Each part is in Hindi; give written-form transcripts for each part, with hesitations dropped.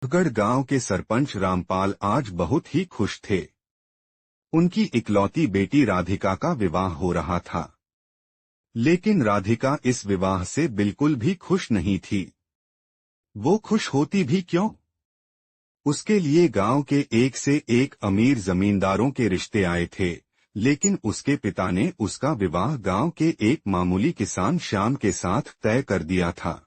गढ़ गांव के सरपंच रामपाल आज बहुत ही खुश थे। उनकी इकलौती बेटी राधिका का विवाह हो रहा था। लेकिन राधिका इस विवाह से बिल्कुल भी खुश नहीं थी। वो खुश होती भी क्यों? उसके लिए गांव के एक से एक अमीर जमींदारों के रिश्ते आए थे, लेकिन उसके पिता ने उसका विवाह गांव के एक मामूली किसान श्याम के साथ तय कर दिया था।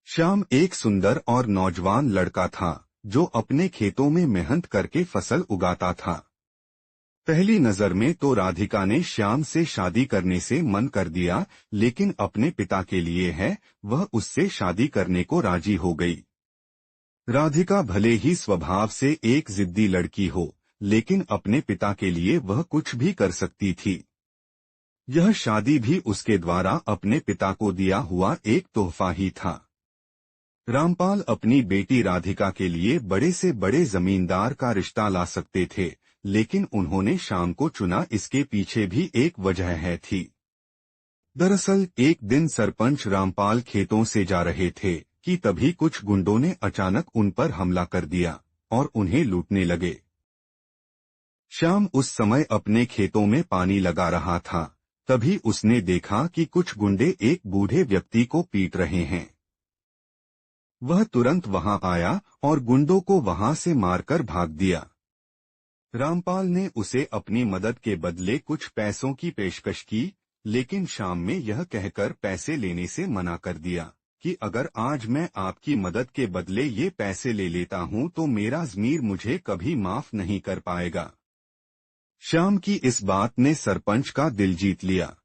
श्याम एक सुंदर और नौजवान लड़का था, जो अपने खेतों में मेहनत करके फसल उगाता था। पहली नजर में तो राधिका ने श्याम से शादी करने से मन कर दिया, लेकिन अपने पिता के लिए वह उससे शादी करने को राजी हो गई। राधिका भले ही स्वभाव से एक जिद्दी लड़की हो, लेकिन अपने पिता के लिए वह कुछ भी कर सकती थी। यह शादी भी उसके द्वारा अपने पिता को दिया हुआ एक तोहफा ही था। रामपाल अपनी बेटी राधिका के लिए बड़े से बड़े जमींदार का रिश्ता ला सकते थे, लेकिन उन्होंने श्याम को चुना, इसके पीछे भी एक वजह थी। दरअसल एक दिन सरपंच रामपाल खेतों से जा रहे थे कि तभी कुछ गुंडों ने अचानक उन पर हमला कर दिया और उन्हें लूटने लगे। श्याम उस समय अपने खेतों में पानी लगा रहा था। तभी उसने देखा कि कुछ गुंडे एक बूढ़े व्यक्ति को पीट रहे हैं। वह तुरंत वहां आया और गुंडों को वहां से मारकर भाग दिया। रामपाल ने उसे अपनी मदद के बदले कुछ पैसों की पेशकश की, लेकिन श्याम ने यह कहकर पैसे लेने से मना कर दिया कि अगर आज मैं आपकी मदद के बदले ये पैसे ले लेता हूं तो मेरा ज़मीर मुझे कभी माफ नहीं कर पाएगा। श्याम की इस बात ने सरपंच का दिल जीत लिया।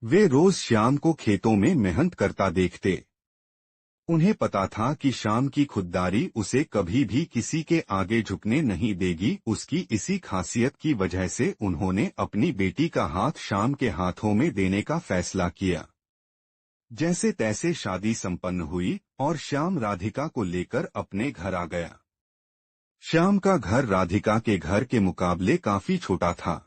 वे रोज श्याम को खेतों में मेहनत करता देखते। उन्हें पता था कि श्याम की खुददारी उसे कभी भी किसी के आगे झुकने नहीं देगी। उसकी इसी खासियत की वजह से उन्होंने अपनी बेटी का हाथ श्याम के हाथों में देने का फैसला किया। जैसे तैसे शादी संपन्न हुई और श्याम राधिका को लेकर अपने घर आ गया। श्याम का घर राधिका के घर के मुकाबले काफी छोटा था।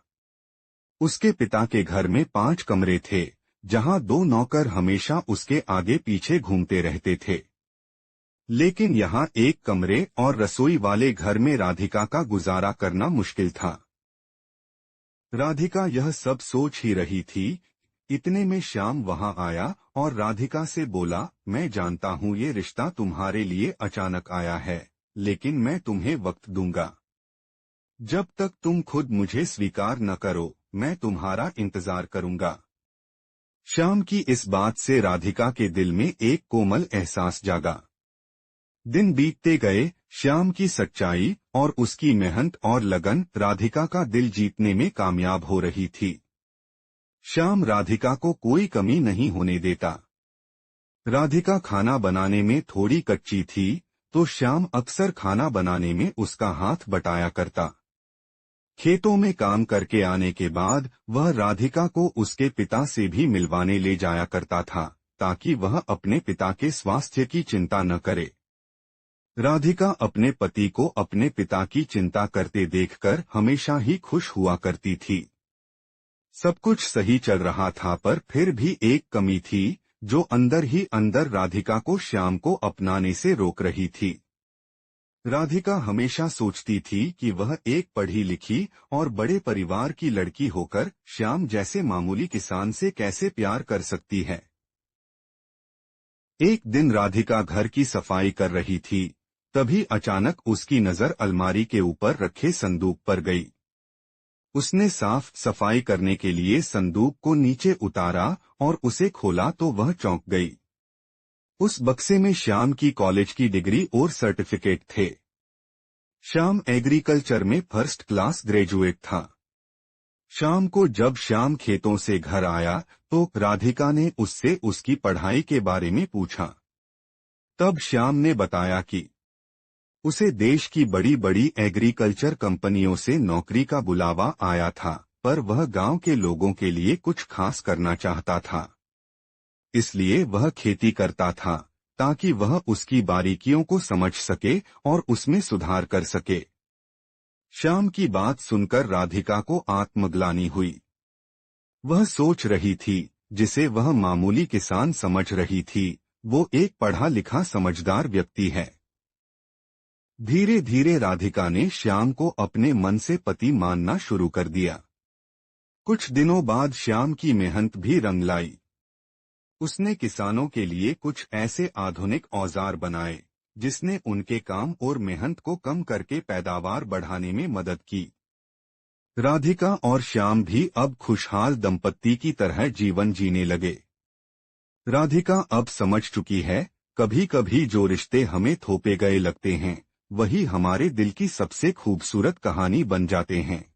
उसके पिता के घर में 5 कमरे थे, जहां 2 नौकर हमेशा उसके आगे पीछे घूमते रहते थे। लेकिन यहां एक कमरे और रसोई वाले घर में राधिका का गुजारा करना मुश्किल था। राधिका यह सब सोच ही रही थी, इतने में श्याम वहां आया और राधिका से बोला, मैं जानता हूं ये रिश्ता तुम्हारे लिए अचानक आया है, लेकिन मैं तुम्हें वक्त दूंगा। जब तक तुम खुद मुझे स्वीकार न करो, मैं तुम्हारा इंतजार करूंगा। श्याम की इस बात से राधिका के दिल में एक कोमल एहसास जागा। दिन बीतते गए, श्याम की सच्चाई और उसकी मेहनत और लगन राधिका का दिल जीतने में कामयाब हो रही थी। श्याम राधिका को कोई कमी नहीं होने देता। राधिका खाना बनाने में थोड़ी कच्ची थी, तो श्याम अक्सर खाना बनाने में उसका हाथ बटाया करता। खेतों में काम करके आने के बाद वह राधिका को उसके पिता से भी मिलवाने ले जाया करता था, ताकि वह अपने पिता के स्वास्थ्य की चिंता न करे। राधिका अपने पति को अपने पिता की चिंता करते देखकर हमेशा ही खुश हुआ करती थी। सब कुछ सही चल रहा था, पर फिर भी एक कमी थी, जो अंदर ही अंदर राधिका को श्याम को अपनाने से रोक रही थी। राधिका हमेशा सोचती थी कि वह एक पढ़ी लिखी और बड़े परिवार की लड़की होकर श्याम जैसे मामूली किसान से कैसे प्यार कर सकती है। एक दिन राधिका घर की सफाई कर रही थी, तभी अचानक उसकी नजर अलमारी के ऊपर रखे संदूक पर गई। उसने साफ सफाई करने के लिए संदूक को नीचे उतारा और उसे खोला तो वह चौंक गई। उस बक्से में श्याम की कॉलेज की डिग्री और सर्टिफिकेट थे। श्याम एग्रीकल्चर में फर्स्ट क्लास ग्रेजुएट था। शाम को जब श्याम खेतों से घर आया तो राधिका ने उससे उसकी पढ़ाई के बारे में पूछा। तब श्याम ने बताया कि उसे देश की बड़ी बड़ी एग्रीकल्चर कंपनियों से नौकरी का बुलावा आया था, पर वह गांव के लोगों के लिए कुछ खास करना चाहता था। इसलिए वह खेती करता था, ताकि वह उसकी बारीकियों को समझ सके और उसमें सुधार कर सके। श्याम की बात सुनकर राधिका को आत्मग्लानि हुई। वह सोच रही थी, जिसे वह मामूली किसान समझ रही थी, वो एक पढ़ा लिखा समझदार व्यक्ति है। धीरे धीरे राधिका ने श्याम को अपने मन से पति मानना शुरू कर दिया। कुछ दिनों बाद श्याम की मेहनत भी रंग लाई। उसने किसानों के लिए कुछ ऐसे आधुनिक औजार बनाए जिसने उनके काम और मेहनत को कम करके पैदावार बढ़ाने में मदद की। राधिका और श्याम भी अब खुशहाल दंपत्ति की तरह जीवन जीने लगे। राधिका अब समझ चुकी है, कभी कभी जो रिश्ते हमें थोपे गए लगते हैं, वही हमारे दिल की सबसे खूबसूरत कहानी बन जाते हैं।